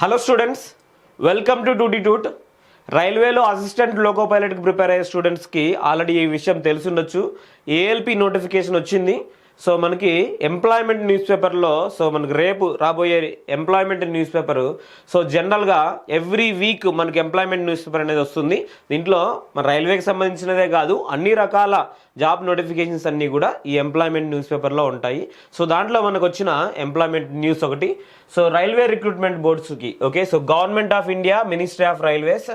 Hello students, welcome to టూటీ టూట్. రైల్వేలో అసిస్టెంట్ లోకో పైలట్కి ప్రిపేర్ అయ్యే స్టూడెంట్స్కి ఆల్రెడీ ఈ విషయం తెలుసుండొచ్చు. ఏఎల్పి నోటిఫికేషన్ వచ్చింది. సో మనకి ఎంప్లాయ్మెంట్ న్యూస్ పేపర్లో మనకి రేపు రాబోయే ఎంప్లాయ్మెంట్ న్యూస్ పేపరు జనరల్గా ఎవ్రీ వీక్ మనకి ఎంప్లాయ్మెంట్ న్యూస్ పేపర్ అనేది వస్తుంది. దీంట్లో మన రైల్వేకి సంబంధించినదే కాదు, అన్ని రకాల జాబ్ నోటిఫికేషన్స్ అన్నీ కూడా ఈ ఎంప్లాయ్మెంట్ న్యూస్ పేపర్లో ఉంటాయి. దాంట్లో మనకు వచ్చిన ఎంప్లాయ్మెంట్ న్యూస్ ఒకటి. రైల్వే రిక్రూట్మెంట్ బోర్డ్స్కి government of India, ministry of railways,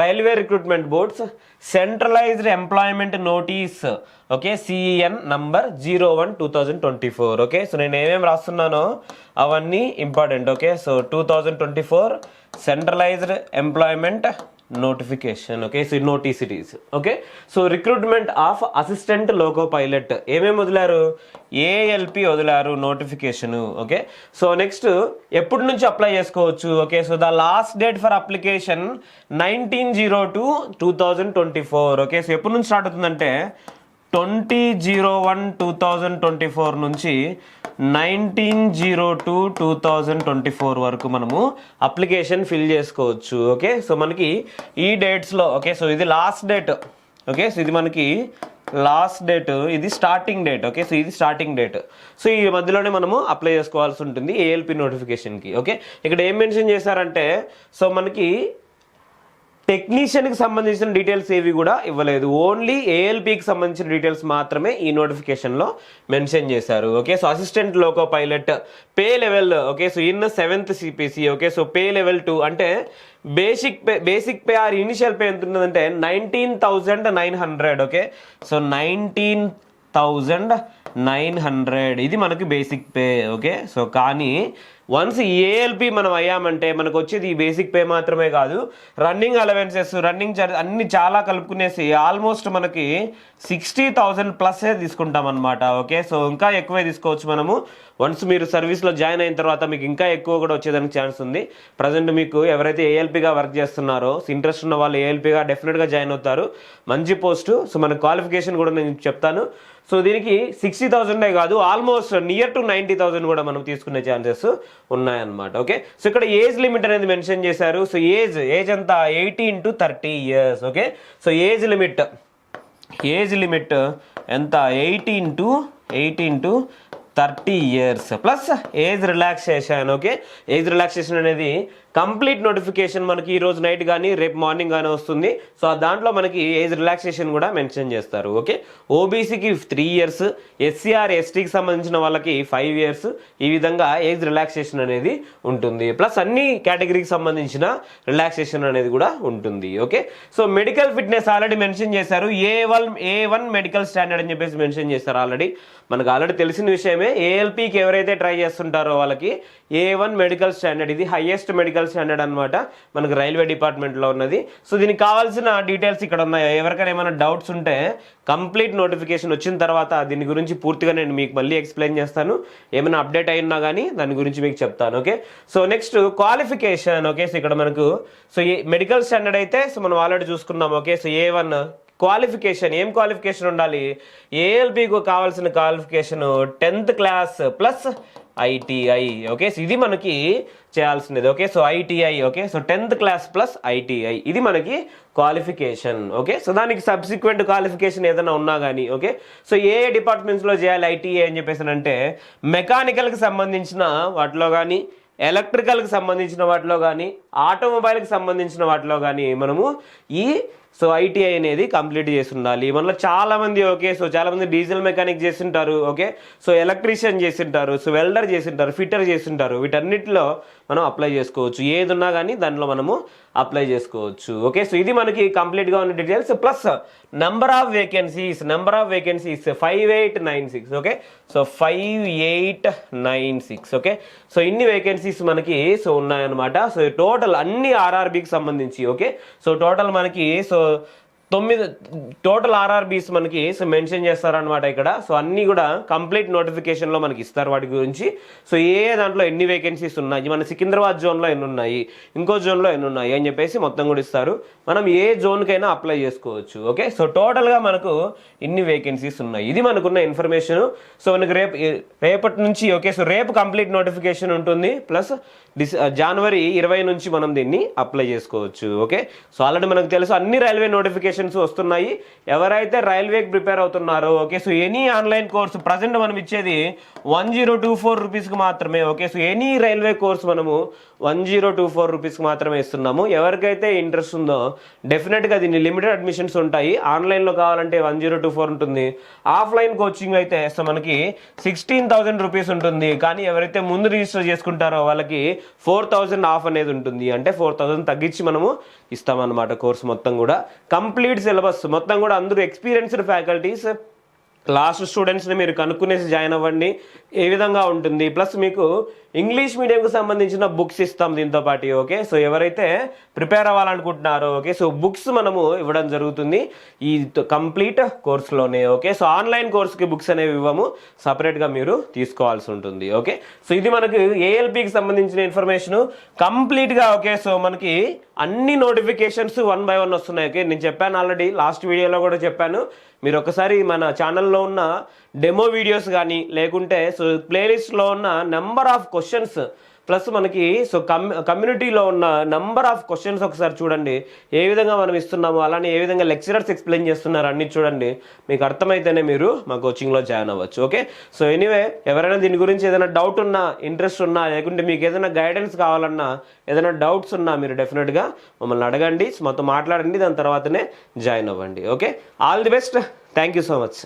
railway recruitment boards centralised employment notice CEN number 01/2024. నేను ఏమేమి రాస్తున్నానో అవన్నీ important. 2024 centralised employment notification. Notice it is. Recruitment of assistant loco pilot ఏమేమి వదిలారు? ఏఎల్పి వదిలారు notification. Next ఎప్పటి నుంచి అప్లై చేసుకోవచ్చు? The last date for application 19/02/2024. ఎప్పటి నుంచి స్టార్ట్ అవుతుందంటే 20/01/2024 నుంచి 19/02/2024 వరకు మనము అప్లికేషన్ ఫిల్ చేసుకోవచ్చు. మనకి ఈ డేట్స్లో ఇది లాస్ట్ డేట్. ఇది మనకి లాస్ట్ డేట్, ఇది స్టార్టింగ్ డేట్. ఇది స్టార్టింగ్ డేట్. ఈ మధ్యలోనే మనము అప్లై చేసుకోవాల్సి ఉంటుంది ఏఎల్పి నోటిఫికేషన్కి. ఇక్కడ ఏం మెన్షన్ చేశారంటే మనకి టెక్నీషియన్కి సంబంధించిన డీటెయిల్స్ ఏవి కూడా ఇవ్వలేదు. ఓన్లీ ఏఎల్పికి సంబంధించిన డీటెయిల్స్ మాత్రమే ఈ నోటిఫికేషన్లో మెన్షన్ చేశారు. Assistant loco pilot pay level in 7th CPC. Pay level 2 అంటే basic pay or initial pay ఎంత ఉంటుందంటే 19,900. 19,900 ఇది మనకి బేసిక్ పే. కానీ వన్స్ ఏఎల్పి మనం అయ్యామంటే మనకు వచ్చేది ఈ బేసిక్ పే మాత్రమే కాదు, రన్నింగ్ అలవెన్సెస్, రన్నింగ్ చార్జ్ అన్ని చాలా కలుపుకునేసి ఆల్మోస్ట్ మనకి 60,000 ప్లస్ే తీసుకుంటాం అనమాట. ఇంకా ఎక్కువే తీసుకోవచ్చు మనము. వన్స్ మీరు సర్వీస్లో జాయిన్ అయిన తర్వాత మీకు ఇంకా ఎక్కువ కూడా వచ్చేదానికి ఛాన్స్ ఉంది. ప్రజెంట్ మీకు ఎవరైతే ఏఎల్పిగా వర్క్ చేస్తున్నారో ఇంట్రెస్ట్ ఉన్న వాళ్ళు ఏఎల్పిగా డెఫినెట్గా జాయిన్ అవుతారు. మంచి పోస్టు. మన క్వాలిఫికేషన్ కూడా నేను చెప్తాను. దీనికి 60,000 కాదు, ఆల్మోస్ట్ నియర్ టు 90,000 కూడా మనం తీసుకునే ఛాన్సెస్ ఉన్నాయన్నమాట. ఇక్కడ ఏజ్ లిమిట్ అనేది మెన్షన్ చేశారు. ఏజ్ ఎంత? 18 to 30 years. ఏజ్ లిమిట్ ఎంత? 18 to 30 years plus age relaxation. Age relaxation అనేది కంప్లీట్ నోటిఫికేషన్ మనకి ఈ రోజు నైట్ కానీ రేపు మార్నింగ్ కానీ వస్తుంది. దాంట్లో మనకి ఏజ్ రిలాక్సేషన్ కూడా మెన్షన్ చేస్తారు. ఓబీసీకి 3 years, ఎస్సీఆర్ ఎస్టీకి సంబంధించిన వాళ్ళకి 5 years. ఈ విధంగా ఏజ్ రిలాక్సేషన్ అనేది ఉంటుంది. ప్లస్ అన్ని కేటగిరీకి సంబంధించిన రిలాక్సేషన్ అనేది కూడా ఉంటుంది. మెడికల్ ఫిట్నెస్ ఆల్రెడీ మెన్షన్ చేశారు. A1 మెడికల్ స్టాండర్డ్ అని చెప్పేసి మెన్షన్ చేస్తారు. మనకు ఆల్రెడీ తెలిసిన విషయమే. ఏఎల్పికి ఎవరైతే ట్రై చేస్తుంటారో వాళ్ళకి A1 మెడికల్ స్టాండర్డ్, ఇది హైయెస్ట్ మెడికల్ స్టాండర్డ్ అనమాట మనకు రైల్వే డిపార్ట్మెంట్లో ఉన్నది. దీనికి కావాల్సిన డీటెయిల్స్ ఇక్కడ ఉన్నాయి. ఎవరికైనా ఏమైనా డౌట్స్ ఉంటే కంప్లీట్ నోటిఫికేషన్ వచ్చిన తర్వాత దీని గురించి పూర్తిగా నేను మీకు మళ్ళీ ఎక్స్ప్లెయిన్ చేస్తాను. ఏమైనా అప్డేట్ అయినా కానీ దాని గురించి మీకు చెప్తాను. Next qualification. ఇక్కడ మనకు మెడికల్ స్టాండర్డ్ అయితే మనం ఆల్రెడీ చూసుకున్నాం. A1 క్వాలిఫికేషన్, ఏం క్వాలిఫికేషన్ ఉండాలి? ఏఎల్పికి కావాల్సిన qualification 10th class plus ITI. ఇది మనకి చేయాల్సినది. ITI. 10th class plus ITI ఇది మనకి క్వాలిఫికేషన్. దానికి సబ్సిక్వెంట్ క్వాలిఫికేషన్ ఏదైనా ఉన్నా కానీ ఏ డిపార్ట్మెంట్స్లో చేయాలి ITI అని చెప్పేసి అంటే మెకానికల్కి సంబంధించిన వాటిలో కానీ, ఎలక్ట్రికల్కి సంబంధించిన వాటిలో కానీ, ఆటోమొబైల్కి సంబంధించిన వాటిలో కానీ మనము ఈ ITI అనేది కంప్లీట్ చేసి ఉండాలి. మనలో చాలామంది చాలామంది డీజిల్ మెకానిక్ చేస్తుంటారు. ఎలక్ట్రీషియన్ చేస్తుంటారు, వెల్డర్ చేస్తుంటారు, ఫిట్టర్ చేస్తుంటారు. వీటన్నిటిలో మనం అప్లై చేసుకోవచ్చు. ఏది ఉన్నా కానీ దాంట్లో మనము అప్లై చేసుకోవచ్చు. ఇది మనకి కంప్లీట్గా ఉన్న details. Plus number of vacancies 5896. 5896. ఇన్ని వేకెన్సీస్ మనకి ఉన్నాయన్నమాట. టోటల్ అన్ని ఆర్ఆర్బికి సంబంధించి టోటల్ మనకి టోటల్ ఆర్ఆర్బీస్ మనకి మెన్షన్ చేస్తారనమాట ఇక్కడ. సో అన్నీ కూడా కంప్లీట్ నోటిఫికేషన్లో మనకి ఇస్తారు వాటి గురించి. సో ఏ దాంట్లో ఎన్ని వేకెన్సీస్ ఉన్నాయి, మన సికింద్రాబాద్ జోన్లో ఎన్ని ఉన్నాయి, ఇంకో జోన్లో ఎన్ని ఉన్నాయి అని చెప్పేసి మొత్తం కూడా ఇస్తారు. మనం ఏ జోన్కైనా అప్లై చేసుకోవచ్చు. ఓకే, సో టోటల్గా మనకు ఇన్ని వేకెన్సీస్ ఉన్నాయి. ఇది మనకున్న ఇన్ఫర్మేషన్. సో మనకు రేపటి నుంచి ఓకే, సో రేపు కంప్లీట్ నోటిఫికేషన్ ఉంటుంది. ప్లస్ జనవరి 20 నుంచి మనం దీన్ని అప్లై చేసుకోవచ్చు. ఓకే, సో ఆల్రెడీ మనకు తెలుసు అన్ని రైల్వే నోటిఫికేషన్స్ వస్తున్నాయి. ఎవరైతే రైల్వేకి ప్రిపేర్ అవుతున్నారో okay, so any online course present మనం ఇచ్చేది 1024 రూపీస్కి మాత్రమే. Okay, so any railway course మనము 1024 రూపీస్కి మాత్రమే ఇస్తున్నాము. ఎవరికైతే ఇంట్రెస్ట్ ఉందో డెఫినెట్గా దీన్ని లిమిటెడ్ అడ్మిషన్స్ ఉంటాయి. ఆన్లైన్లో కావాలంటే 1024 ఉంటుంది. ఆఫ్లైన్ కోచింగ్ అయితే సో మనకి 16,000 రూపీస్ ఉంటుంది. కానీ ఎవరైతే ముందు రిజిస్టర్ చేసుకుంటారో వాళ్ళకి 4,000 ఆఫ్ అనేది ఉంటుంది. అంటే 4,000 తగ్గించి మనము ఇస్తామన్నమాట. కోర్స్ మొత్తం కూడా కంప్లీట్ సిలబస్ మొత్తం కూడా అందరూ ఎక్స్పీరియన్స్డ్ ఫ్యాకల్టీస్. లాస్ట్ స్టూడెంట్స్ని మీరు కనుక్కునేసి జాయిన్ అవ్వండి ఏ విధంగా ఉంటుంది. ప్లస్ మీకు ఇంగ్లీష్ మీడియంకి సంబంధించిన బుక్స్ ఇస్తాం దీంతో పాటు. ఓకే, సో ఎవరైతే ప్రిపేర్ అవ్వాలనుకుంటున్నారో ఓకే, సో బుక్స్ మనము ఇవ్వడం జరుగుతుంది ఈ కంప్లీట్ కోర్సులోనే. ఓకే, సో ఆన్లైన్ కోర్స్కి బుక్స్ అనేవి ఇవ్వము, సపరేట్గా మీరు తీసుకోవాల్సి ఉంటుంది. ఓకే, సో ఇది మనకి ఏఎల్పికి సంబంధించిన ఇన్ఫర్మేషన్ కంప్లీట్గా. ఓకే, సో మనకి అన్ని నోటిఫికేషన్స్ 1 by 1 వస్తున్నాయి. ఓకే, నేను చెప్పాను ఆల్రెడీ, లాస్ట్ వీడియోలో కూడా చెప్పాను. మీరు ఒకసారి మన ఛానల్లో ఉన్న డెమో వీడియోస్ కానీ లేకుంటే సో ప్లేలిస్ట్లో ఉన్న నెంబర్ ఆఫ్ క్వశ్చన్స్ ప్లస్ మనకి సో కమ్యూనిటీలో ఉన్న నెంబర్ ఆఫ్ క్వశ్చన్స్ ఒకసారి చూడండి. ఏ విధంగా మనం ఇస్తున్నాము, అలానే ఏ విధంగా లెక్చరర్స్ ఎక్స్ప్లెయిన్ చేస్తున్నారు అన్ని చూడండి. మీకు అర్థమైతేనే మీరు మా కోచింగ్లో జాయిన్ అవ్వచ్చు. ఓకే, సో ఎనీవే ఎవరైనా దీని గురించి ఏదైనా డౌట్ ఉన్నా, ఇంట్రెస్ట్ ఉన్నా, లేకుంటే మీకు ఏదైనా గైడెన్స్ కావాలన్నా, ఏదైనా డౌట్స్ ఉన్నా మీరు డెఫినెట్గా మమ్మల్ని అడగండి, మాతో మాట్లాడండి, దాని తర్వాతనే జాయిన్ అవ్వండి. Okay, all the best. Thank you so much.